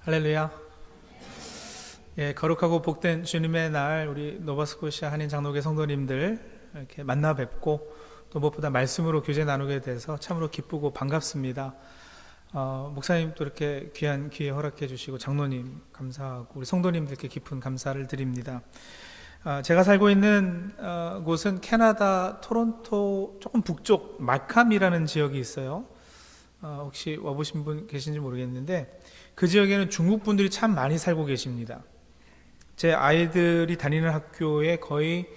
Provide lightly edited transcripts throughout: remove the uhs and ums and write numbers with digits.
할렐루야. 예, 거룩하고 복된 주님의 날 우리 노바스코시아 한인 장로교 성도님들 이렇게 만나 뵙고 또 무엇보다 말씀으로 교제 나누게 돼서 참으로 기쁘고 반갑습니다. 목사님 또 이렇게 귀한 기회 허락해 주시고 장로님 감사하고 우리 성도님들께 깊은 감사를 드립니다. 제가 살고 있는 곳은 캐나다 토론토 조금 북쪽 마캄이라는 지역이 있어요. 혹시 와보신 분 계신지 모르겠는데 그 지역에는 중국 분들이 참 많이 살고 계십니다. 제 아이들이 다니는 학교에 거의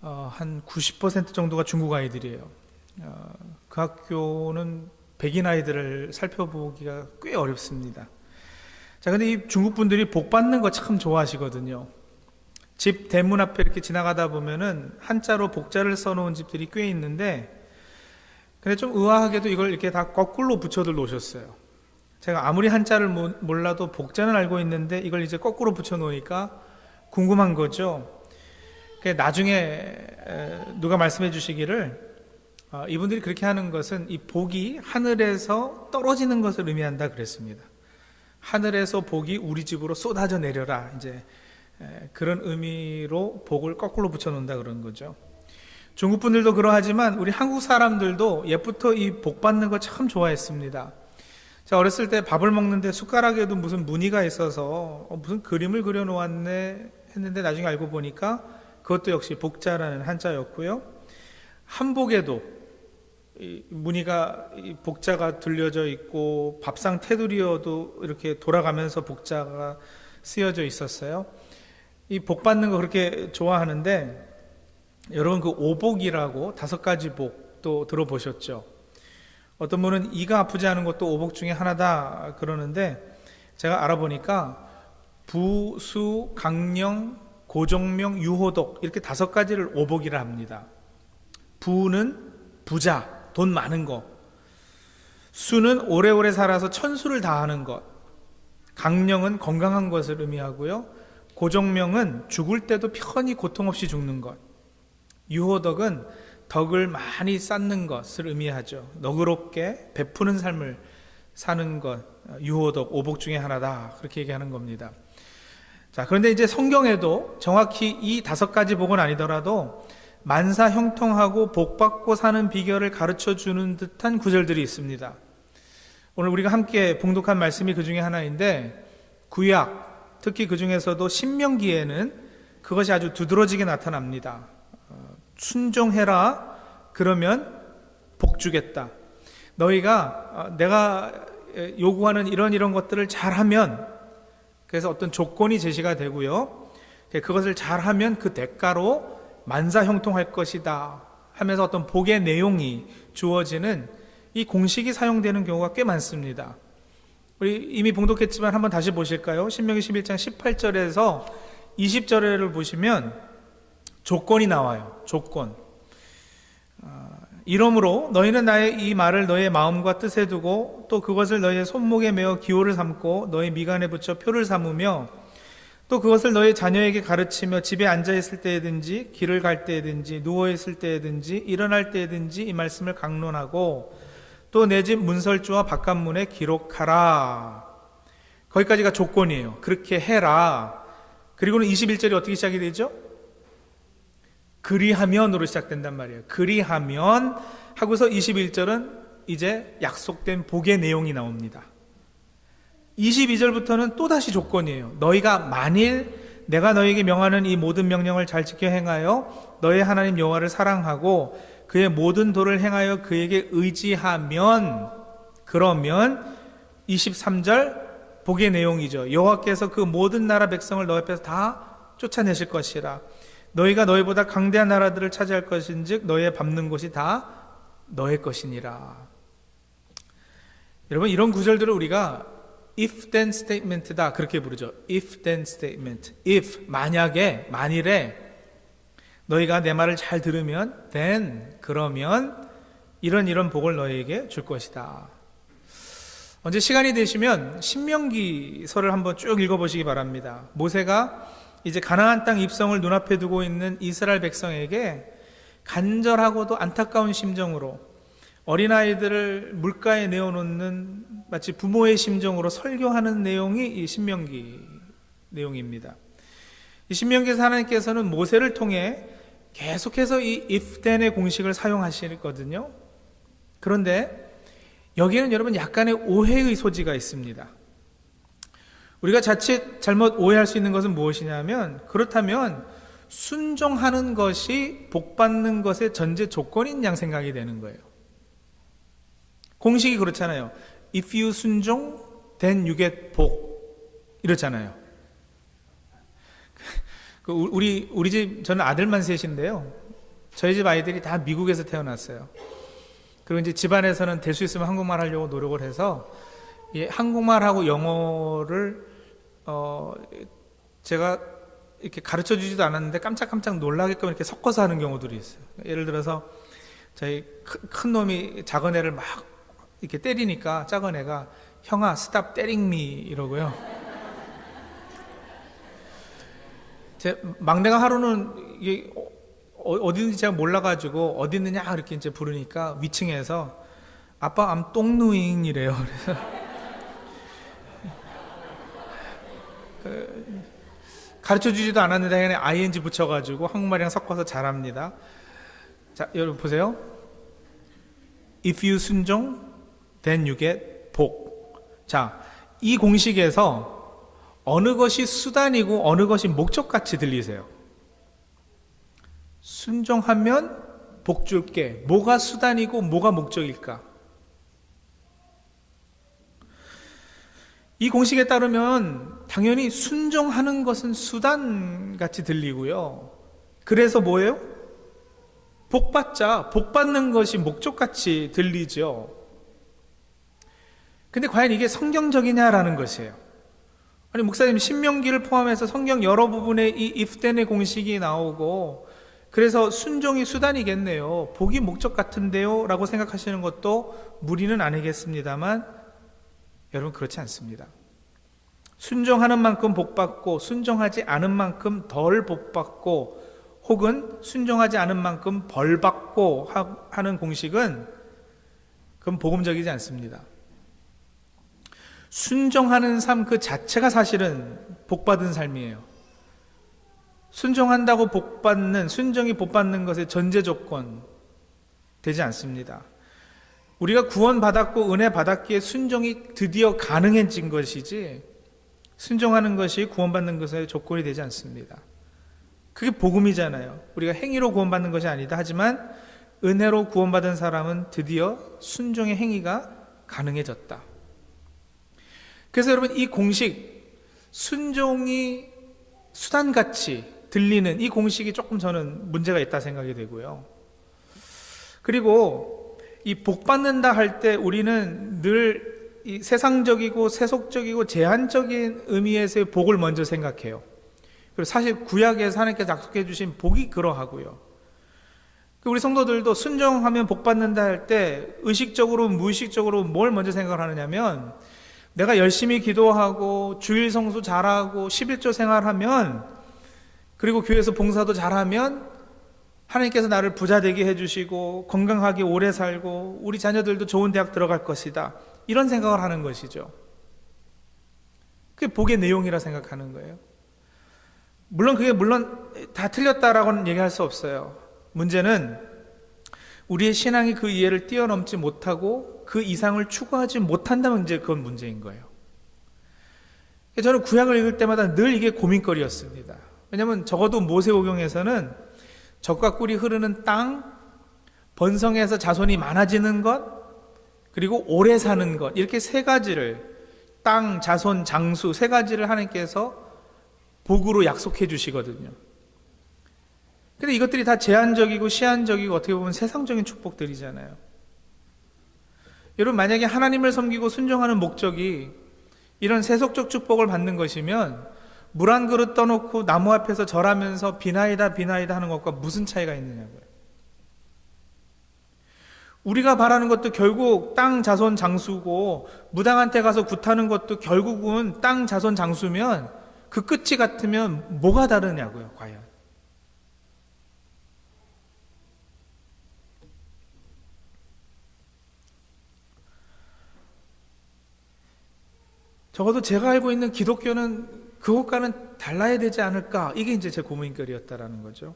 한 90% 정도가 중국 아이들이에요. 그 학교는 백인 아이들을 살펴보기가 꽤 어렵습니다. 자, 근데 이 중국 분들이 복 받는 거 참 좋아하시거든요. 집 대문 앞에 이렇게 지나가다 보면은 한자로 복자를 써놓은 집들이 꽤 있는데, 근데 좀 의아하게도 이걸 이렇게 다 거꾸로 붙여들 놓으셨어요. 제가 아무리 한자를 몰라도 복자는 알고 있는데 이걸 이제 거꾸로 붙여 놓으니까 궁금한 거죠. 나중에 누가 말씀해 주시기를 이분들이 그렇게 하는 것은 이 복이 하늘에서 떨어지는 것을 의미한다 그랬습니다. 하늘에서 복이 우리 집으로 쏟아져 내려라, 이제 그런 의미로 복을 거꾸로 붙여 놓는다 그런 거죠. 중국 분들도 그러하지만 우리 한국 사람들도 옛부터 이 복 받는 거 참 좋아했습니다. 자, 어렸을 때 밥을 먹는데 숟가락에도 무슨 무늬가 있어서 무슨 그림을 그려 놓았네 했는데 나중에 알고 보니까 그것도 역시 복자라는 한자였고요. 한복에도 이 무늬가 이 복자가 둘려져 있고 밥상 테두리여도 이렇게 돌아가면서 복자가 쓰여져 있었어요. 이 복 받는 거 그렇게 좋아하는데 여러분 그 오복이라고 5가지 복도 들어보셨죠? 어떤 분은 이가 아프지 않은 것도 오복 중에 하나다 그러는데 제가 알아보니까 부, 수, 강령, 고종명, 유호독 이렇게 5가지를 오복이라 합니다. 부는 부자, 돈 많은 것. 수는 오래오래 살아서 천수를 다하는 것. 강령은 건강한 것을 의미하고요. 고종명은 죽을 때도 편히 고통 없이 죽는 것. 유호덕은 덕을 많이 쌓는 것을 의미하죠. 너그럽게 베푸는 삶을 사는 것, 유호덕, 오복 중에 하나다 그렇게 얘기하는 겁니다. 자, 그런데 이제 성경에도 정확히 이 5가지 복은 아니더라도 만사 형통하고 복 받고 사는 비결을 가르쳐 주는 듯한 구절들이 있습니다. 오늘 우리가 함께 봉독한 말씀이 그 중에 하나인데, 구약, 특히 그 중에서도 신명기에는 그것이 아주 두드러지게 나타납니다. 순종해라, 그러면 복 주겠다. 너희가 내가 요구하는 이런 것들을 잘하면, 그래서 어떤 조건이 제시가 되고요, 그것을 잘하면 그 대가로 만사형통할 것이다 하면서 어떤 복의 내용이 주어지는 이 공식이 사용되는 경우가 꽤 많습니다. 우리 이미 봉독했지만 한번 다시 보실까요? 신명기 11장 18절에서 20절을 보시면 조건이 나와요. 조건. 이러므로 너희는 나의 이 말을 너희의 마음과 뜻에 두고 또 그것을 너희의 손목에 메어 기호를 삼고 너희 미간에 붙여 표를 삼으며 또 그것을 너희 자녀에게 가르치며 집에 앉아있을 때든지 길을 갈 때든지 누워있을 때든지 일어날 때든지 이 말씀을 강론하고 또 내 집 문설주와 바깥문에 기록하라. 거기까지가 조건이에요. 그렇게 해라. 그리고는 21절이 어떻게 시작이 되죠? 그리하면으로 시작된단 말이에요. 그리하면 하고서 21절은 이제 약속된 복의 내용이 나옵니다. 22절부터는 또다시 조건이에요. 너희가 만일 내가 너희에게 명하는 이 모든 명령을 잘 지켜 행하여 너희 하나님 여호와를 사랑하고 그의 모든 도를 행하여 그에게 의지하면, 그러면 23절 복의 내용이죠. 여호와께서 그 모든 나라 백성을 너희 앞에서 다 쫓아내실 것이라. 너희가 너희보다 강대한 나라들을 차지할 것인즉 너희의 밟는 곳이 다 너의 것이니라. 여러분, 이런 구절들을 우리가 if then statement다 그렇게 부르죠. if then statement. if, 만약에, 만일에 너희가 내 말을 잘 들으면 then, 그러면 이런 복을 너희에게 줄 것이다. 언제 시간이 되시면 신명기서를 한번 쭉 읽어보시기 바랍니다. 모세가 이제 가나안 땅 입성을 눈앞에 두고 있는 이스라엘 백성에게 간절하고도 안타까운 심정으로 어린아이들을 물가에 내어놓는 마치 부모의 심정으로 설교하는 내용이 이 신명기 내용입니다. 이 신명기에서 하나님께서는 모세를 통해 계속해서 이 if then의 공식을 사용하시거든요. 그런데 여기에는 여러분 약간의 오해의 소지가 있습니다. 우리가 자칫 잘못 오해할 수 있는 것은 무엇이냐면, 그렇다면 순종하는 것이 복받는 것의 전제 조건인 양 생각이 되는 거예요. 공식이 그렇잖아요. If you 순종, then you get 복. 이렇잖아요. 우리 집, 저는 아들만 셋인데요. 저희 집 아이들이 다 미국에서 태어났어요. 그리고 이제 집안에서는 될 수 있으면 한국말 하려고 노력을 해서, 한국말하고 영어를, 제가 이렇게 가르쳐 주지도 않았는데 깜짝깜짝 놀라게끔 이렇게 섞어서 하는 경우들이 있어요. 예를 들어서, 저희 큰 놈이 작은 애를 막 이렇게 때리니까 작은 애가, 형아, stop 때링 me 이러고요. 제 막내가 하루는 이게 어디 있는지 제가 몰라가지고 어디 있느냐 이렇게 이제 부르니까 위층에서 아빠 I'm 똥누잉 이래요. 그래서 가르쳐 주지도 않았는데 그냥 ing 붙여가지고 한국말이랑 섞어서 잘합니다. 자, 여러분 보세요. If you 순종, then you get 복. 자, 이 공식에서 어느 것이 수단이고 어느 것이 목적같이 들리세요? 순종하면 복 줄게. 뭐가 수단이고 뭐가 목적일까? 이 공식에 따르면 당연히 순종하는 것은 수단같이 들리고요. 그래서 뭐예요? 복받자, 복받는 것이 목적같이 들리죠. 근데 과연 이게 성경적이냐라는 것이에요. 아니, 목사님, 신명기를 포함해서 성경 여러 부분에 이 if then의 공식이 나오고, 그래서 순종이 수단이겠네요. 복이 목적 같은데요? 라고 생각하시는 것도 무리는 아니겠습니다만, 여러분, 그렇지 않습니다. 순종하는 만큼 복받고, 순종하지 않은 만큼 덜 복받고, 혹은 순종하지 않은 만큼 벌받고 하는 공식은, 그건 복음적이지 않습니다. 순종하는 삶 그 자체가 사실은 복받은 삶이에요. 순종한다고 복받는, 순종이 복받는 것의 전제 조건 되지 않습니다. 우리가 구원받았고 은혜 받았기에 순종이 드디어 가능해진 것이지, 순종하는 것이 구원받는 것의 조건이 되지 않습니다. 그게 복음이잖아요. 우리가 행위로 구원받는 것이 아니다 하지만 은혜로 구원받은 사람은 드디어 순종의 행위가 가능해졌다. 그래서 여러분, 이 공식, 순종이 수단같이 들리는 이 공식이 조금 저는 문제가 있다 생각이 되고요. 그리고 이 복받는다 할 때 우리는 늘 이 세상적이고 세속적이고 제한적인 의미에서의 복을 먼저 생각해요. 그리고 사실 구약에서 하나님께서 약속해 주신 복이 그러하고요. 우리 성도들도 순종하면 복받는다 할 때 의식적으로 무의식적으로 뭘 먼저 생각을 하느냐면, 내가 열심히 기도하고 주일 성수 잘하고 11조 생활하면, 그리고 교회에서 봉사도 잘하면 하나님께서 나를 부자 되게 해주시고 건강하게 오래 살고 우리 자녀들도 좋은 대학 들어갈 것이다, 이런 생각을 하는 것이죠. 그게 복의 내용이라 생각하는 거예요. 물론 그게 다 틀렸다라고는 얘기할 수 없어요. 문제는 우리의 신앙이 그 이해를 뛰어넘지 못하고 그 이상을 추구하지 못한다면 이제 그건 문제인 거예요. 저는 구약을 읽을 때마다 늘 이게 고민거리였습니다. 왜냐하면 적어도 모세오경에서는 젖과 꿀이 흐르는 땅, 번성해서 자손이 많아지는 것, 그리고 오래 사는 것, 이렇게 세 가지를, 땅, 자손, 장수 세 가지를 하나님께서 복으로 약속해 주시거든요. 근데 이것들이 다 제한적이고 시한적이고 어떻게 보면 세상적인 축복들이잖아요. 여러분, 만약에 하나님을 섬기고 순종하는 목적이 이런 세속적 축복을 받는 것이면 물 한 그릇 떠놓고 나무 앞에서 절하면서 비나이다 비나이다 하는 것과 무슨 차이가 있느냐고요. 우리가 바라는 것도 결국 땅, 자손, 장수고, 무당한테 가서 굿하는 것도 결국은 땅, 자손, 장수면 그 끝이 같으면 뭐가 다르냐고요, 과연. 적어도 제가 알고 있는 기독교는 그것과는 달라야 되지 않을까? 이게 이제 제 고민거리였다라는 거죠.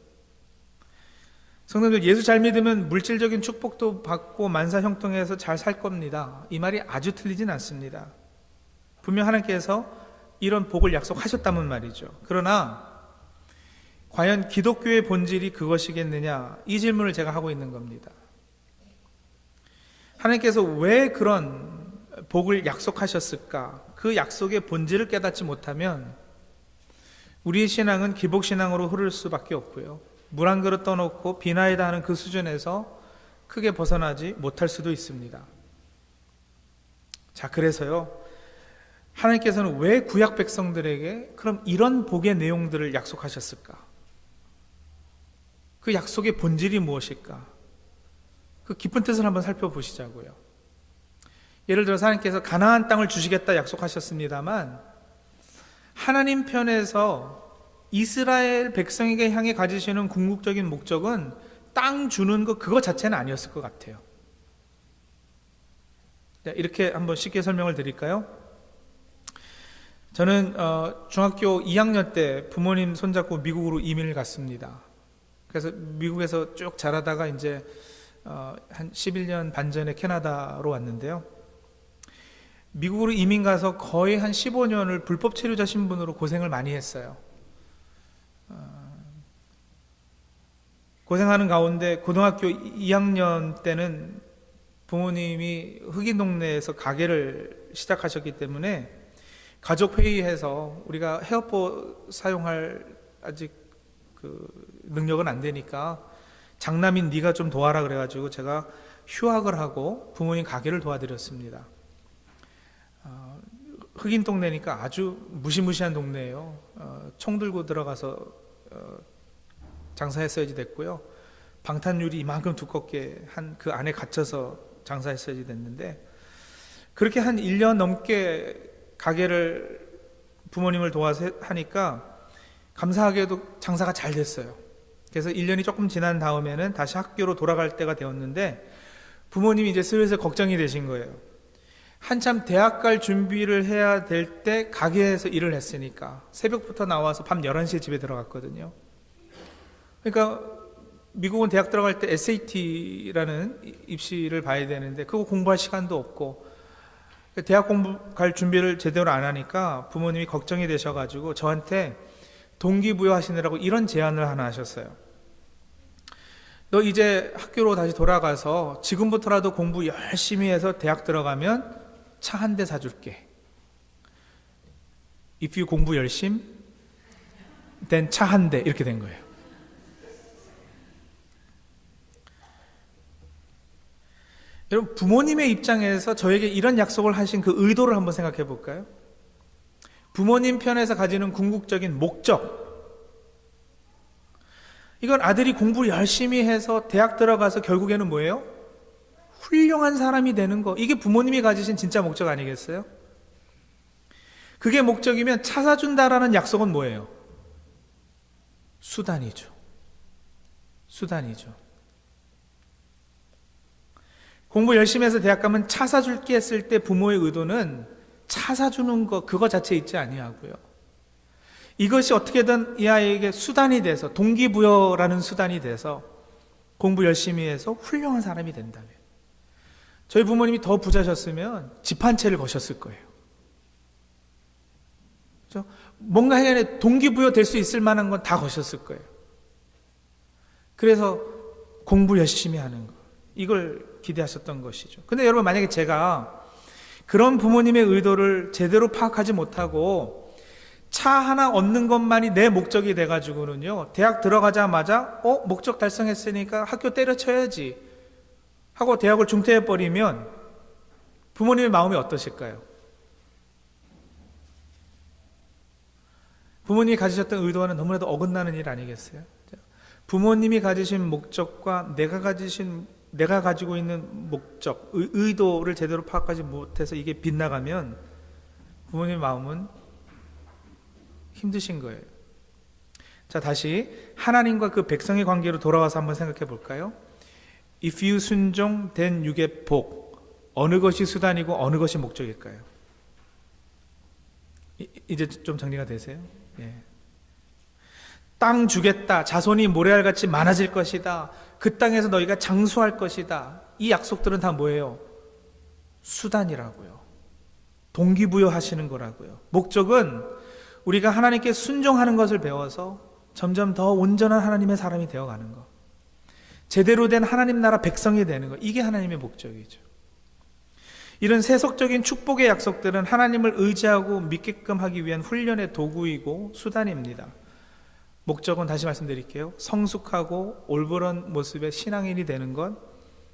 성도들, 예수 잘 믿으면 물질적인 축복도 받고 만사 형통해서 잘 살 겁니다. 이 말이 아주 틀리진 않습니다. 분명 하나님께서 이런 복을 약속하셨다면 말이죠. 그러나 과연 기독교의 본질이 그것이겠느냐? 이 질문을 제가 하고 있는 겁니다. 하나님께서 왜 그런 복을 약속하셨을까? 그 약속의 본질을 깨닫지 못하면 우리의 신앙은 기복신앙으로 흐를 수밖에 없고요. 물 한 그릇 떠놓고 비나이다 하는 그 수준에서 크게 벗어나지 못할 수도 있습니다. 자, 그래서요, 하나님께서는 왜 구약 백성들에게 그럼 이런 복의 내용들을 약속하셨을까? 그 약속의 본질이 무엇일까? 그 깊은 뜻을 한번 살펴보시자고요. 예를 들어서 하나님께서 가나안 땅을 주시겠다 약속하셨습니다만, 하나님 편에서 이스라엘 백성에게 향해 가지시는 궁극적인 목적은 땅 주는 것 그거 자체는 아니었을 것 같아요. 이렇게 한번 쉽게 설명을 드릴까요? 저는 중학교 2학년 때 부모님 손잡고 미국으로 이민을 갔습니다. 그래서 미국에서 쭉 자라다가 이제 한 11년 반 전에 캐나다로 왔는데요. 미국으로 이민 가서 거의 한 15년을 불법 체류자 신분으로 고생을 많이 했어요. 고생하는 가운데 고등학교 2학년 때는 부모님이 흑인 동네에서 가게를 시작하셨기 때문에 가족 회의해서 우리가 헤어포 사용할 아직 그 능력은 안 되니까 장남인 네가 좀 도와라 그래가지고 제가 휴학을 하고 부모님 가게를 도와드렸습니다. 흑인 동네니까 아주 무시무시한 동네예요. 총 들고 들어가서 장사했어야지 됐고요. 방탄유리 이만큼 두껍게 한 그 안에 갇혀서 장사했어야지 됐는데, 그렇게 한 1년 넘게 가게를 부모님을 도와서 하니까 감사하게도 장사가 잘 됐어요. 그래서 1년이 조금 지난 다음에는 다시 학교로 돌아갈 때가 되었는데 부모님이 이제 슬슬 걱정이 되신 거예요. 한참 대학 갈 준비를 해야 될 때 가게에서 일을 했으니까 새벽부터 나와서 밤 11시에 집에 들어갔거든요. 그러니까 미국은 대학 들어갈 때 SAT라는 입시를 봐야 되는데 그거 공부할 시간도 없고 대학 공부 갈 준비를 제대로 안 하니까 부모님이 걱정이 되셔가지고 저한테 동기부여 하시느라고 이런 제안을 하나 하셨어요. 너 이제 학교로 다시 돌아가서 지금부터라도 공부 열심히 해서 대학 들어가면 차 한 대 사줄게. If you 공부 열심, then 차 한 대. 이렇게 된 거예요. 여러분, 부모님의 입장에서 저에게 이런 약속을 하신 그 의도를 한번 생각해 볼까요? 부모님 편에서 가지는 궁극적인 목적, 이건 아들이 공부를 열심히 해서 대학 들어가서 결국에는 뭐예요? 훌륭한 사람이 되는 거. 이게 부모님이 가지신 진짜 목적 아니겠어요? 그게 목적이면 차 사준다라는 약속은 뭐예요? 수단이죠. 수단이죠. 공부 열심히 해서 대학 가면 차 사줄게 했을 때 부모의 의도는 차 사주는 거 그거 자체에 있지 아니하고요. 이것이 어떻게든 이 아이에게 수단이 돼서 동기부여라는 수단이 돼서 공부 열심히 해서 훌륭한 사람이 된다면, 저희 부모님이 더 부자셨으면 집 한 채를 거셨을 거예요. 그렇죠? 뭔가 해안에 동기부여 될 수 있을 만한 건 다 거셨을 거예요. 그래서 공부 열심히 하는 거, 이걸 기대하셨던 것이죠. 근데 여러분, 만약에 제가 그런 부모님의 의도를 제대로 파악하지 못하고 차 하나 얻는 것만이 내 목적이 돼가지고는요, 대학 들어가자마자 목적 달성했으니까 학교 때려쳐야지 하고 대학을 중퇴해버리면 부모님의 마음이 어떠실까요? 부모님이 가지셨던 의도와는 너무나도 어긋나는 일 아니겠어요? 부모님이 가지신 목적과 내가 가지고 있는 목적, 의도를 제대로 파악하지 못해서 이게 빗나가면 부모님의 마음은 힘드신 거예요. 자, 다시 하나님과 그 백성의 관계로 돌아와서 한번 생각해 볼까요? If you 순종, then you get 복. 어느 것이 수단이고 어느 것이 목적일까요? 이제 좀 정리가 되세요? 예. 땅 주겠다. 자손이 모래알같이 많아질 것이다. 그 땅에서 너희가 장수할 것이다. 이 약속들은 다 뭐예요? 수단이라고요. 동기부여하시는 거라고요. 목적은 우리가 하나님께 순종하는 것을 배워서 점점 더 온전한 하나님의 사람이 되어가는 것, 제대로 된 하나님 나라 백성이 되는 것, 이게 하나님의 목적이죠. 이런 세속적인 축복의 약속들은 하나님을 의지하고 믿게끔 하기 위한 훈련의 도구이고 수단입니다. 목적은 다시 말씀드릴게요. 성숙하고 올바른 모습의 신앙인이 되는 것,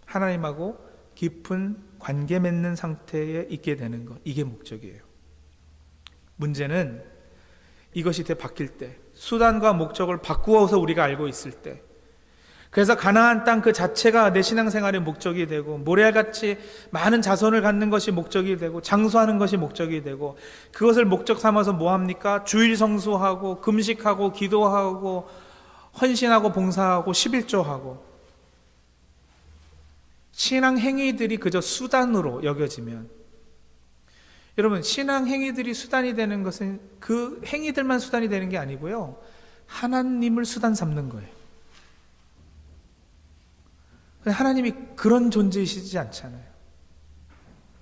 하나님하고 깊은 관계 맺는 상태에 있게 되는 것, 이게 목적이에요. 문제는 이것이 바뀔 때, 수단과 목적을 바꾸어서 우리가 알고 있을 때, 그래서 가나안 땅 그 자체가 내 신앙생활의 목적이 되고, 모래알같이 많은 자손을 갖는 것이 목적이 되고, 장수하는 것이 목적이 되고, 그것을 목적 삼아서 뭐합니까? 주일 성수하고 금식하고 기도하고 헌신하고 봉사하고 11조하고, 신앙 행위들이 그저 수단으로 여겨지면, 여러분, 신앙 행위들이 수단이 되는 것은 그 행위들만 수단이 되는 게 아니고요, 하나님을 수단 삼는 거예요. 하나님이 그런 존재이시지 않잖아요.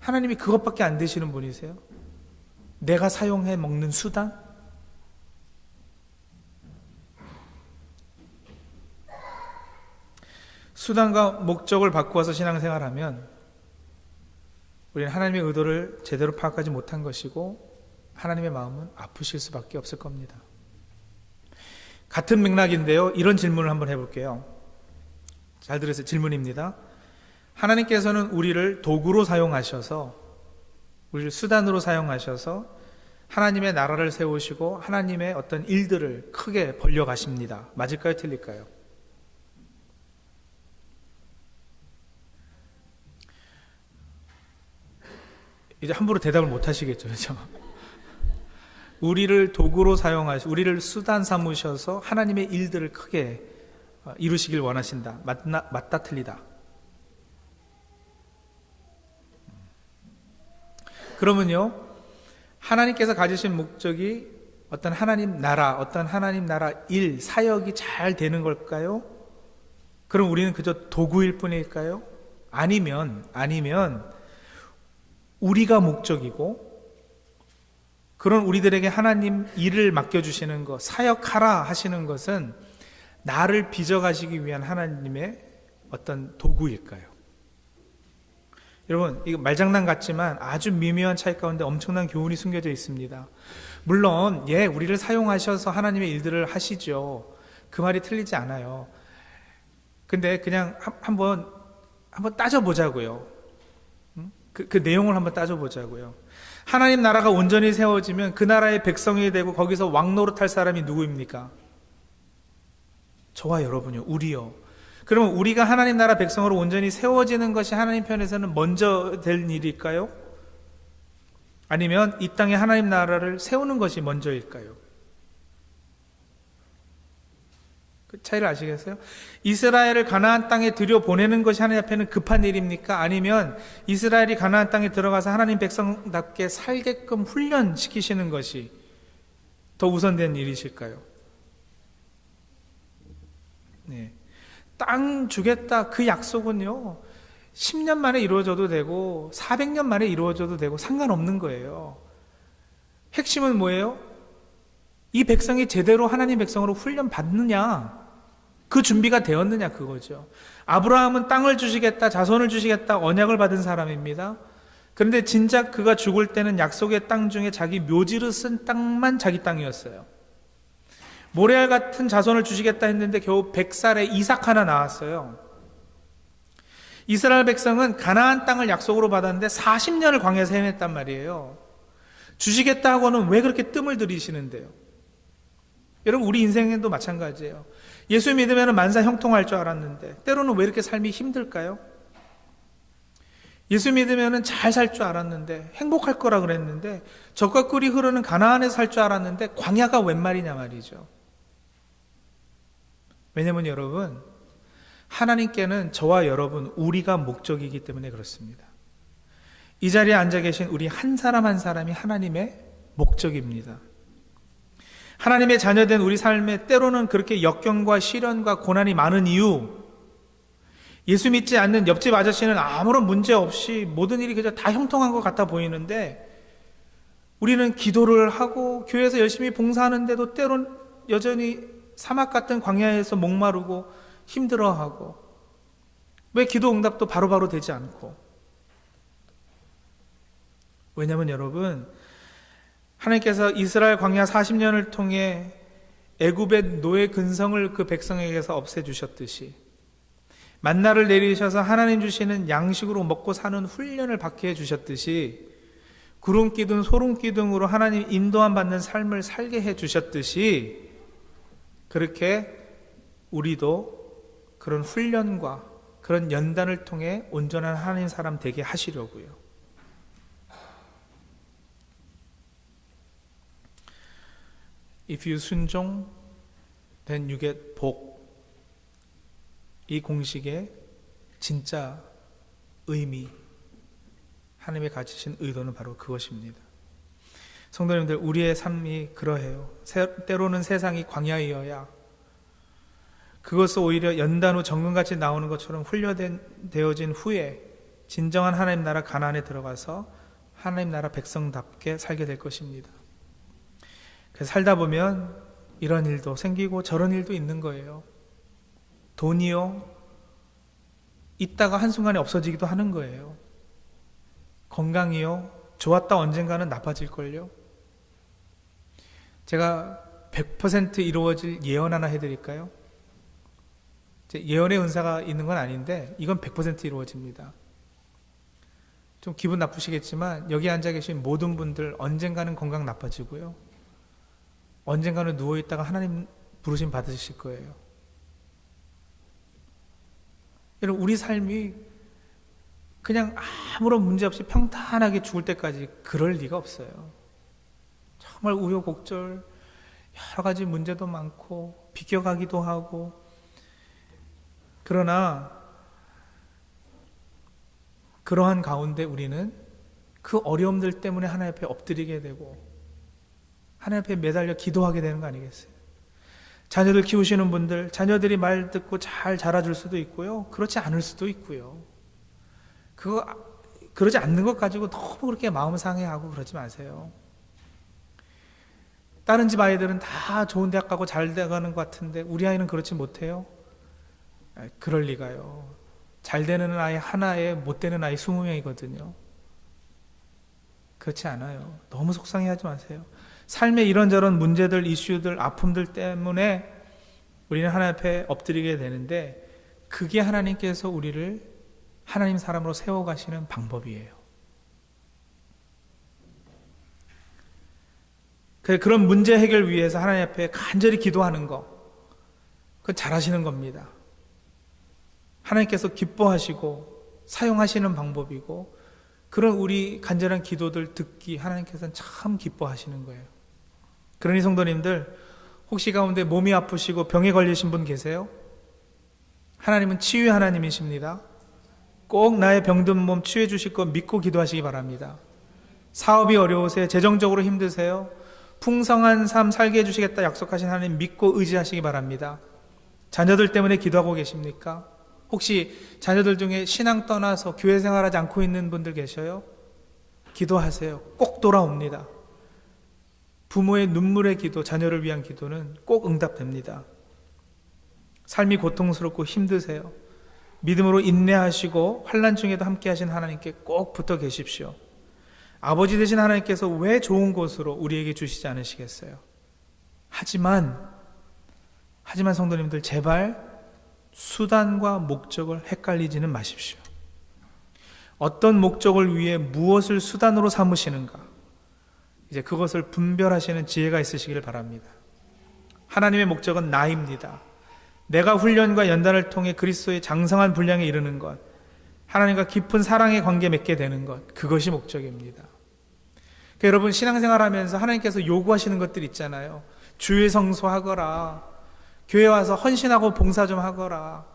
하나님이 그것밖에 안 되시는 분이세요? 내가 사용해 먹는 수단? 수단과 목적을 바꾸어서 신앙생활하면 우리는 하나님의 의도를 제대로 파악하지 못한 것이고, 하나님의 마음은 아프실 수밖에 없을 겁니다. 같은 맥락인데요, 이런 질문을 한번 해볼게요. 잘 들으세요. 질문입니다. 하나님께서는 우리를 도구로 사용하셔서, 우리를 수단으로 사용하셔서 하나님의 나라를 세우시고 하나님의 어떤 일들을 크게 벌려가십니다. 맞을까요? 틀릴까요? 이제 함부로 대답을 못 하시겠죠, 그렇죠? 우리를 도구로 사용하시, 우리를 수단 삼으셔서 하나님의 일들을 크게 이루시길 원하신다. 맞다, 틀리다? 그러면요, 하나님께서 가지신 목적이 어떤 하나님 나라, 어떤 하나님 나라 일, 사역이 잘 되는 걸까요? 그럼 우리는 그저 도구일 뿐일까요? 아니면 우리가 목적이고, 그런 우리들에게 하나님 일을 맡겨주시는 것, 사역하라 하시는 것은 나를 빚어가시기 위한 하나님의 어떤 도구일까요? 여러분, 이거 말장난 같지만 아주 미묘한 차이 가운데 엄청난 교훈이 숨겨져 있습니다. 물론 우리를 사용하셔서 하나님의 일들을 하시죠. 그 말이 틀리지 않아요. 근데 그냥 한번 따져보자고요. 그 내용을 한번 따져보자고요. 하나님 나라가 온전히 세워지면 그 나라의 백성이 되고 거기서 왕노릇할 사람이 누구입니까? 저와 여러분이요. 우리요. 그러면 우리가 하나님 나라 백성으로 온전히 세워지는 것이 하나님 편에서는 먼저 될 일일까요? 아니면 이 땅에 하나님 나라를 세우는 것이 먼저일까요? 그 차이를 아시겠어요? 이스라엘을 가나안 땅에 들여보내는 것이 하나님 앞에는 급한 일입니까? 아니면 이스라엘이 가나안 땅에 들어가서 하나님 백성답게 살게끔 훈련시키시는 것이 더 우선된 일이실까요? 네. 땅 주겠다, 그 약속은요 10년 만에 이루어져도 되고 400년 만에 이루어져도 되고 상관없는 거예요. 핵심은 뭐예요? 이 백성이 제대로 하나님 백성으로 훈련 받느냐, 그 준비가 되었느냐, 그거죠. 아브라함은 땅을 주시겠다, 자손을 주시겠다 언약을 받은 사람입니다. 그런데 진작 그가 죽을 때는 약속의 땅 중에 자기 묘지로 쓴 땅만 자기 땅이었어요. 모래알 같은 자손을 주시겠다 했는데 겨우 100살에 이삭 하나 나왔어요. 이스라엘 백성은 가나안 땅을 약속으로 받았는데 40년을 광야에서 헤맸단 말이에요. 주시겠다 하고는 왜 그렇게 뜸을 들이시는데요? 여러분, 우리 인생도 마찬가지예요. 예수 믿으면 만사 형통할 줄 알았는데 때로는 왜 이렇게 삶이 힘들까요? 예수 믿으면 잘 살 줄 알았는데, 행복할 거라 그랬는데, 젖과 꿀이 흐르는 가나안에서 살 줄 알았는데 광야가 웬 말이냐 말이죠. 왜냐면 여러분, 하나님께는 저와 여러분, 우리가 목적이기 때문에 그렇습니다. 이 자리에 앉아 계신 우리 한 사람 한 사람이 하나님의 목적입니다. 하나님의 자녀된 우리 삶에 때로는 그렇게 역경과 시련과 고난이 많은 이유, 예수 믿지 않는 옆집 아저씨는 아무런 문제 없이 모든 일이 그저 다 형통한 것 같아 보이는데, 우리는 기도를 하고 교회에서 열심히 봉사하는데도 때론 여전히 사막 같은 광야에서 목마르고 힘들어하고, 왜 기도 응답도 바로바로 되지 않고? 왜냐하면 여러분, 하나님께서 이스라엘 광야 40년을 통해 애굽의 노예 근성을 그 백성에게서 없애주셨듯이, 만나를 내리셔서 하나님 주시는 양식으로 먹고 사는 훈련을 받게 해주셨듯이, 구름 기둥 소름 기둥으로 하나님 인도함 받는 삶을 살게 해주셨듯이, 그렇게 우리도 그런 훈련과 그런 연단을 통해 온전한 하나님 사람 되게 하시려고요. If you 순종, then you get 복. 이 공식의 진짜 의미, 하나님의 가지신 의도는 바로 그것입니다. 성도님들, 우리의 삶이 그러해요. 때로는 세상이 광야이어야 그것을 오히려 연단 후 정금같이 나오는 것처럼 훈련되어진 후에 진정한 하나님 나라 가나안에 들어가서 하나님 나라 백성답게 살게 될 것입니다. 그래서 살다 보면 이런 일도 생기고 저런 일도 있는 거예요. 돈이요, 있다가 한순간에 없어지기도 하는 거예요. 건강이요, 좋았다 언젠가는 나빠질걸요. 제가 100% 이루어질 예언 하나 해드릴까요? 예언의 은사가 있는 건 아닌데 이건 100% 이루어집니다. 좀 기분 나쁘시겠지만 여기 앉아 계신 모든 분들 언젠가는 건강 나빠지고요, 언젠가는 누워있다가 하나님 부르심 받으실 거예요. 여러분, 우리 삶이 그냥 아무런 문제 없이 평탄하게 죽을 때까지 그럴 리가 없어요. 정말 우여곡절, 여러 가지 문제도 많고 비껴가기도 하고, 그러나 그러한 가운데 우리는 그 어려움들 때문에 하나님 앞에 엎드리게 되고 하나님 앞에 매달려 기도하게 되는 거 아니겠어요? 자녀들 키우시는 분들, 자녀들이 말 듣고 잘 자라줄 수도 있고요, 그렇지 않을 수도 있고요. 그러지 않는 것 가지고 너무 그렇게 마음 상해하고 그러지 마세요. 다른 집 아이들은 다 좋은 대학 가고 잘 돼가는 것 같은데 우리 아이는 그렇지 못해요? 그럴 리가요. 잘 되는 아이 하나에 못 되는 아이 20명이거든요. 그렇지 않아요. 너무 속상해하지 마세요. 삶의 이런저런 문제들, 이슈들, 아픔들 때문에 우리는 하나님 앞에 엎드리게 되는데, 그게 하나님께서 우리를 하나님 사람으로 세워가시는 방법이에요. 그런 문제 해결 위해서 하나님 앞에 간절히 기도하는 거, 그건 잘하시는 겁니다. 하나님께서 기뻐하시고 사용하시는 방법이고, 그런 우리 간절한 기도들 듣기 하나님께서는 참 기뻐하시는 거예요. 그러니 성도님들, 혹시 가운데 몸이 아프시고 병에 걸리신 분 계세요? 하나님은 치유의 하나님이십니다. 꼭 나의 병든 몸 치유해 주실 거 믿고 기도하시기 바랍니다. 사업이 어려우세요? 재정적으로 힘드세요? 풍성한 삶 살게 해주시겠다 약속하신 하나님 믿고 의지하시기 바랍니다. 자녀들 때문에 기도하고 계십니까? 혹시 자녀들 중에 신앙 떠나서 교회 생활하지 않고 있는 분들 계셔요? 기도하세요. 꼭 돌아옵니다. 부모의 눈물의 기도, 자녀를 위한 기도는 꼭 응답됩니다. 삶이 고통스럽고 힘드세요? 믿음으로 인내하시고 환난 중에도 함께 하신 하나님께 꼭 붙어 계십시오. 아버지 되신 하나님께서 왜 좋은 곳으로 우리에게 주시지 않으시겠어요? 하지만 성도님들, 제발 수단과 목적을 헷갈리지는 마십시오. 어떤 목적을 위해 무엇을 수단으로 삼으시는가, 이제 그것을 분별하시는 지혜가 있으시기를 바랍니다. 하나님의 목적은 나입니다. 내가 훈련과 연단을 통해 그리스도의 장성한 분량에 이르는 것, 하나님과 깊은 사랑의 관계 맺게 되는 것, 그것이 목적입니다. 그러니까 여러분, 신앙생활하면서 하나님께서 요구하시는 것들 있잖아요. 주일 성수하거라, 교회 와서 헌신하고 봉사 좀 하거라,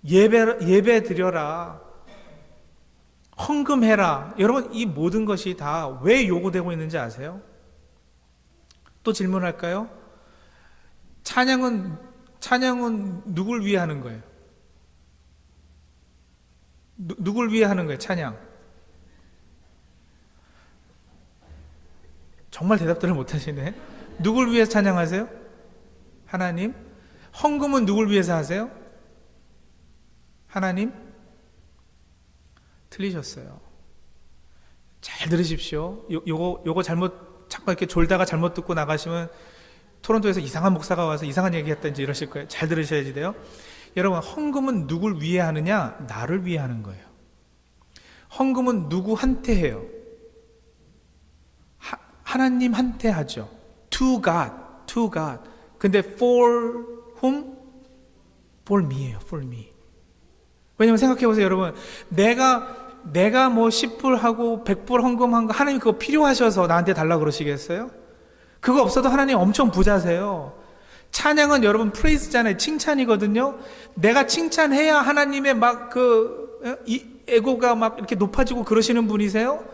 예배 드려라, 헌금해라. 여러분, 이 모든 것이 다 왜 요구되고 있는지 아세요? 또 질문할까요? 찬양은 누굴 위해 하는 거예요? 누굴 위해 하는 거예요? 찬양. 정말 대답들을 못 하시네. 누굴 위해서 찬양하세요? 하나님. 헌금은 누굴 위해서 하세요? 하나님? 틀리셨어요. 잘 들으십시오. 요거 잘못, 잠깐 이렇게 졸다가 잘못 듣고 나가시면 토론토에서 이상한 목사가 와서 이상한 얘기 했다든지 이러실 거예요. 잘 들으셔야지 돼요. 여러분, 헌금은 누굴 위해 하느냐? 나를 위해 하는 거예요. 헌금은 누구한테 해요? 하나님한테 하죠. To God. 근데 for whom? For me예요. For me. 왜냐면 생각해 보세요, 여러분. 내가 뭐 10불 하고 100불 헌금한 거 하나님 그거 필요하셔서 나한테 달라고 그러시겠어요? 그거 없어도 하나님 엄청 부자세요. 찬양은 여러분 프레이즈잖아요. 칭찬이거든요. 내가 칭찬해야 하나님의 에고가 막 이렇게 높아지고 그러시는 분이세요?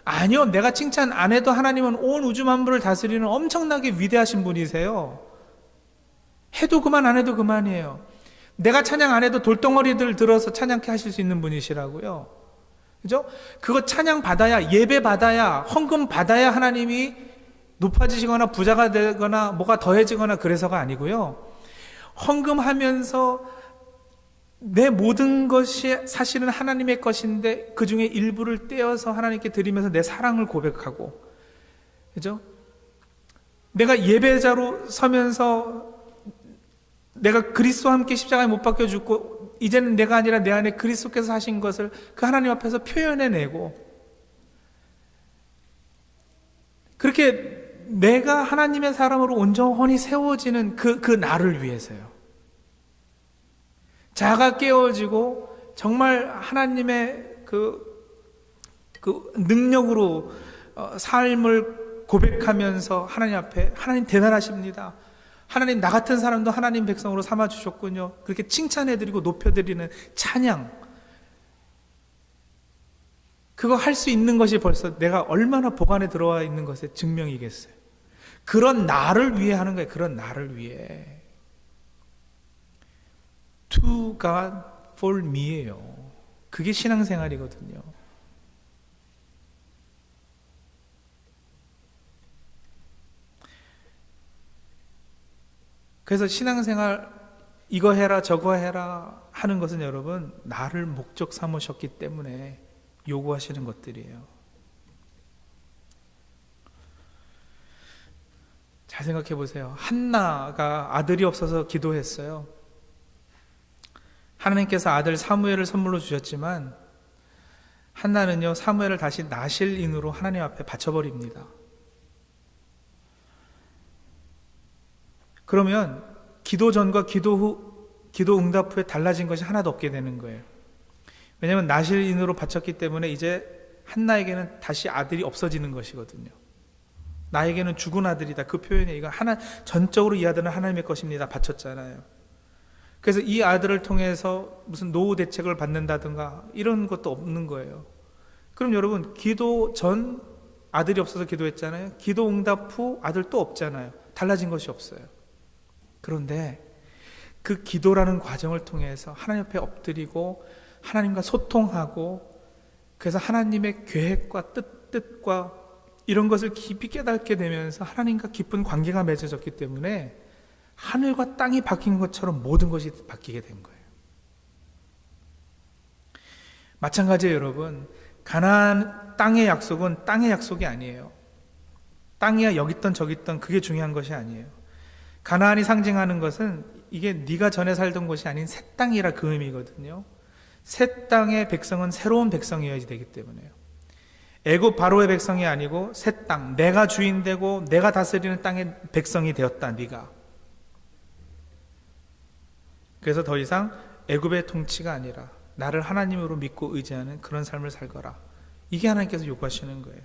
아니요. 내가 칭찬 안 해도 하나님은 온 우주 만물을 다스리는 엄청나게 위대하신 분이세요. 해도 그만 안 해도 그만이에요. 내가 찬양 안 해도 돌덩어리들 들어서 찬양케 하실 수 있는 분이시라고요. 그죠? 그거 찬양 받아야, 예배 받아야, 헌금 받아야 하나님이 높아지시거나 부자가 되거나 뭐가 더해지거나 그래서가 아니고요. 헌금하면서 내 모든 것이 사실은 하나님의 것인데 그 중에 일부를 떼어서 하나님께 드리면서 내 사랑을 고백하고, 그죠? 내가 예배자로 서면서 내가 그리스도와 함께 십자가에 못 박혀 죽고 이제는 내가 아니라 내 안에 그리스도께서 하신 것을 그 하나님 앞에서 표현해내고, 그렇게 내가 하나님의 사람으로 온전히 세워지는 그 나를 위해서요. 자아가 깨어지고 정말 하나님의 그 능력으로 삶을 고백하면서 하나님 앞에, 하나님 대단하십니다. 하나님 나 같은 사람도 하나님 백성으로 삼아주셨군요. 그렇게 칭찬해드리고 높여드리는 찬양, 그거 할 수 있는 것이 벌써 내가 얼마나 복 안에 들어와 있는 것의 증명이겠어요. 그런 나를 위해 하는 거예요. 그런 나를 위해. To God for me예요. 그게 신앙생활이거든요. 그래서 신앙생활 이거 해라 저거 해라 하는 것은 여러분 나를 목적 삼으셨기 때문에 요구하시는 것들이에요. 잘 생각해 보세요. 한나가 아들이 없어서 기도했어요. 하나님께서 아들 사무엘을 선물로 주셨지만 한나는요, 사무엘을 다시 나실인으로 하나님 앞에 바쳐버립니다. 그러면 기도 전과 기도 후, 기도 응답 후에 달라진 것이 하나도 없게 되는 거예요. 왜냐하면 나실인으로 바쳤기 때문에 이제 한나에게는 다시 아들이 없어지는 것이거든요. 나에게는 죽은 아들이다. 그 표현이 이거 전적으로 이 아들은 하나님의 것입니다. 바쳤잖아요. 그래서 이 아들을 통해서 무슨 노후 대책을 받는다든가 이런 것도 없는 거예요. 그럼 여러분, 기도 전 아들이 없어서 기도했잖아요. 기도 응답 후 아들 또 없잖아요. 달라진 것이 없어요. 그런데 그 기도라는 과정을 통해서 하나님 앞에 엎드리고 하나님과 소통하고, 그래서 하나님의 계획과 뜻과 이런 것을 깊이 깨닫게 되면서 하나님과 깊은 관계가 맺어졌기 때문에 하늘과 땅이 바뀐 것처럼 모든 것이 바뀌게 된 거예요. 마찬가지예요, 여러분. 가나안 땅의 약속은 땅의 약속이 아니에요. 땅이야 여기 있던 저기 있던 그게 중요한 것이 아니에요. 가나안이 상징하는 것은 이게 네가 전에 살던 곳이 아닌 새 땅이라 그 의미거든요. 새 땅의 백성은 새로운 백성이어야 되기 때문에요. 애굽 바로의 백성이 아니고 새 땅, 내가 주인 되고 내가 다스리는 땅의 백성이 되었다, 네가. 그래서 더 이상 애굽의 통치가 아니라 나를 하나님으로 믿고 의지하는 그런 삶을 살거라. 이게 하나님께서 요구하시는 거예요.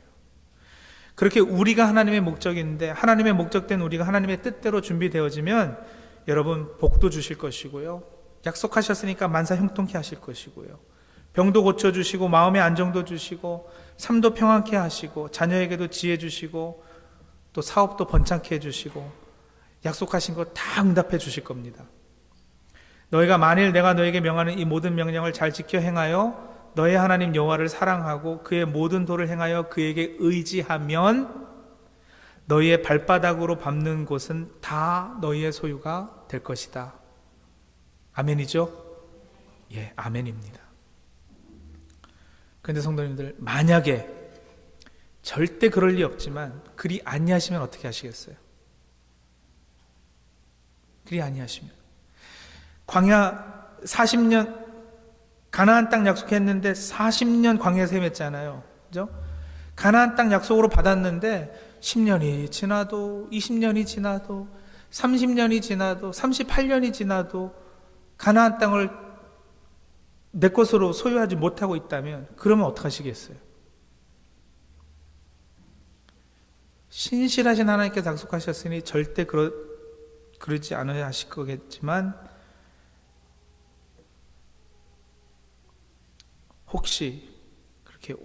그렇게 우리가 하나님의 목적인데, 하나님의 목적된 우리가 하나님의 뜻대로 준비되어지면 여러분 복도 주실 것이고요, 약속하셨으니까 만사 형통케 하실 것이고요, 병도 고쳐주시고 마음의 안정도 주시고 삶도 평안케 하시고 자녀에게도 지혜 주시고 또 사업도 번창케 해주시고 약속하신 거 다 응답해 주실 겁니다. 너희가 만일 내가 너에게 명하는 이 모든 명령을 잘 지켜 행하여 너의 하나님 여호와를 사랑하고 그의 모든 도를 행하여 그에게 의지하면 너희의 발바닥으로 밟는 곳은 다 너희의 소유가 될 것이다. 아멘이죠? 예, 아멘입니다. 그런데 성도님들, 만약에 절대 그럴 리 없지만 그리 아니하시면 어떻게 하시겠어요? 그리 아니하시면 광야 40년 가나안 땅 약속했는데 40년 광야에서 헤맸잖아요. 그죠? 가나안 땅 약속으로 받았는데 10년이 지나도 20년이 지나도 30년이 지나도 38년이 지나도 가나안 땅을 내 것으로 소유하지 못하고 있다면 그러면 어떡하시겠어요? 신실하신 하나님께서 약속하셨으니 절대 그러지 않아야 하실 거겠지만 혹시 그렇게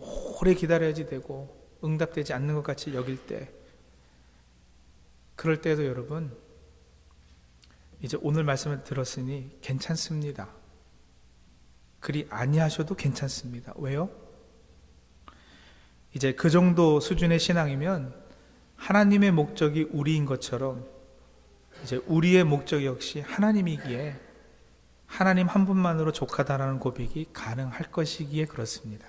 오래 기다려야지 되고 응답되지 않는 것 같이 여길 때, 그럴 때도 여러분 이제 오늘 말씀을 들었으니 괜찮습니다. 그리 아니하셔도 괜찮습니다. 왜요? 이제 그 정도 수준의 신앙이면 하나님의 목적이 우리인 것처럼 이제 우리의 목적 역시 하나님이기에 하나님 한 분만으로 족하다라는 고백이 가능할 것이기에 그렇습니다.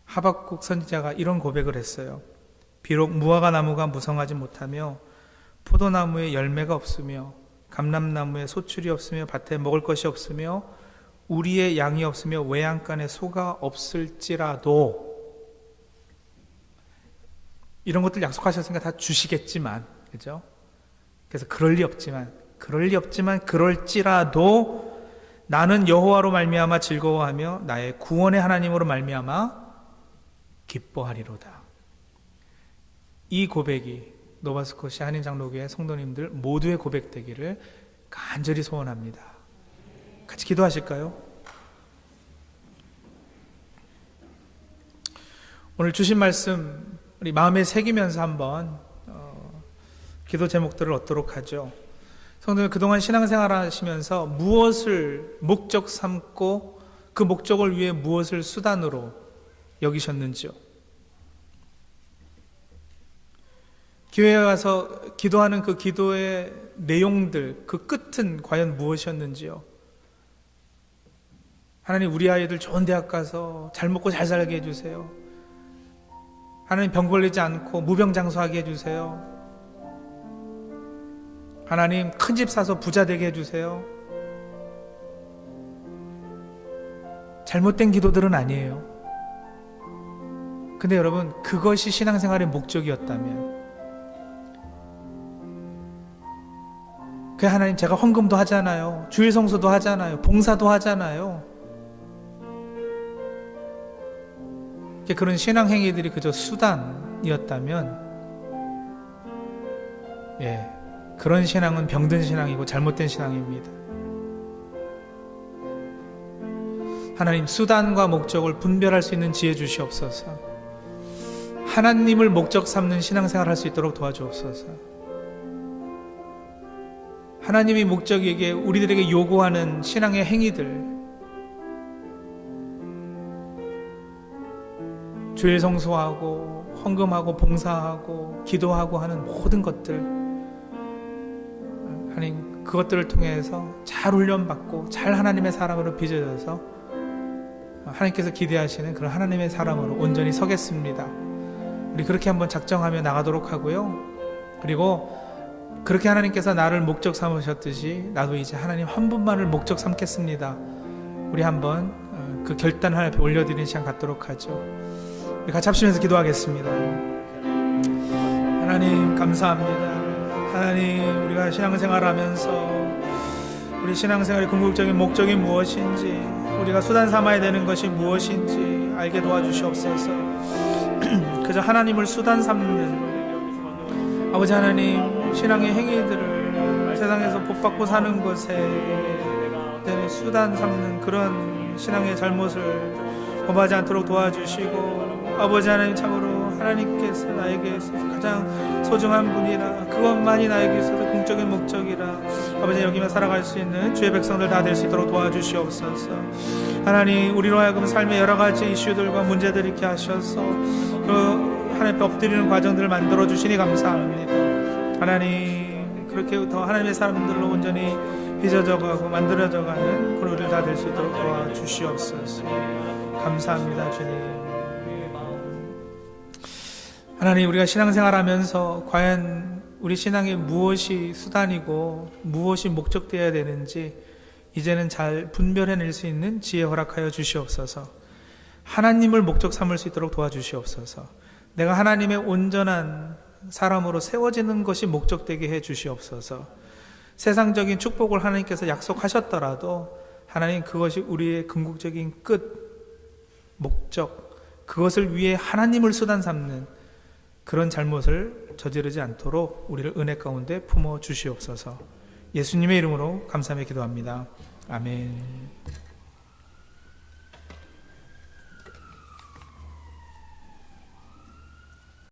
하박국 선지자가 이런 고백을 했어요. 비록 무화과 나무가 무성하지 못하며 포도나무에 열매가 없으며 감람나무에 소출이 없으며 밭에 먹을 것이 없으며 우리의 양이 없으며 외양간에 소가 없을지라도, 이런 것들 약속하셨으니까 다 주시겠지만, 그죠? 그래서 그럴 리 없지만 그럴지라도 나는 여호와로 말미암아 즐거워하며 나의 구원의 하나님으로 말미암아 기뻐하리로다. 이 고백이 노바스코시 한인장로교회 성도님들 모두의 고백되기를 간절히 소원합니다. 같이 기도하실까요? 오늘 주신 말씀 우리 마음에 새기면서 한번 기도 제목들을 얻도록 하죠. 성도님, 그동안 신앙생활 하시면서 무엇을 목적 삼고 그 목적을 위해 무엇을 수단으로 여기셨는지요? 교회에 가서 기도하는 그 기도의 내용들, 그 끝은 과연 무엇이었는지요? 하나님, 우리 아이들 좋은 대학 가서 잘 먹고 잘 살게 해주세요. 하나님, 병 걸리지 않고 무병장수하게 해주세요. 하나님, 큰 집 사서 부자 되게 해주세요. 잘못된 기도들은 아니에요. 근데 여러분, 그것이 신앙생활의 목적이었다면, 그 하나님, 제가 헌금도 하잖아요. 주일 성수도 하잖아요. 봉사도 하잖아요. 그런 신앙 행위들이 그저 수단이었다면, 그런 신앙은 병든 신앙이고 잘못된 신앙입니다. 하나님, 수단과 목적을 분별할 수 있는 지혜 주시옵소서. 하나님을 목적 삼는 신앙생활 할 수 있도록 도와주옵소서. 하나님이 목적에게 우리들에게 요구하는 신앙의 행위들, 주일 성수하고 헌금하고 봉사하고 기도하고 하는 모든 것들, 하나님, 그것들을 통해서 잘 훈련받고 잘 하나님의 사람으로 빚어져서 하나님께서 기대하시는 그런 하나님의 사람으로 온전히 서겠습니다. 우리 그렇게 한번 작정하며 나가도록 하고요. 그리고 그렇게 하나님께서 나를 목적 삼으셨듯이 나도 이제 하나님 한 분만을 목적 삼겠습니다. 우리 한번 그 결단 하나님 앞에 올려드리는 시간 갖도록 하죠. 우리 같이 합심해서 기도하겠습니다. 하나님, 감사합니다. 하나님, 우리가 신앙생활하면서 우리 신앙생활의 궁극적인 목적이 무엇인지, 우리가 수단 삼아야 되는 것이 무엇인지 알게 도와주시옵소서. 그저 하나님을 수단 삼는 아버지 하나님, 신앙의 행위들을 세상에서 복받고 사는 것에 수단 삼는 그런 신앙의 잘못을 범하지 않도록 도와주시고, 아버지 하나님, 참으로 하나님께서 나에게 있어서 가장 소중한 분이라, 그것만이 나에게 있어서 궁적인 목적이라, 아버지 여기만 살아갈 수 있는 주의 백성들 다 될 수 있도록 도와주시옵소서. 하나님, 우리로 하여금 삶의 여러 가지 이슈들과 문제들 있게 하셔서 그 하나님 엎드리는 과정들을 만들어 주시니 감사합니다. 하나님, 그렇게 더 하나님의 사람들로 온전히 빚어져가고 만들어져가는 그런 우리를 다 될 수 있도록 도와주시옵소서. 감사합니다, 주님. 하나님, 우리가 신앙생활하면서 과연 우리 신앙이 무엇이 수단이고 무엇이 목적되어야 되는지 이제는 잘 분별해낼 수 있는 지혜 허락하여 주시옵소서. 하나님을 목적 삼을 수 있도록 도와주시옵소서. 내가 하나님의 온전한 사람으로 세워지는 것이 목적되게 해 주시옵소서. 세상적인 축복을 하나님께서 약속하셨더라도 하나님, 그것이 우리의 궁극적인 끝, 목적, 그것을 위해 하나님을 수단 삼는 그런 잘못을 저지르지 않도록 우리를 은혜 가운데 품어 주시옵소서. 예수님의 이름으로 감사하며 기도합니다. 아멘.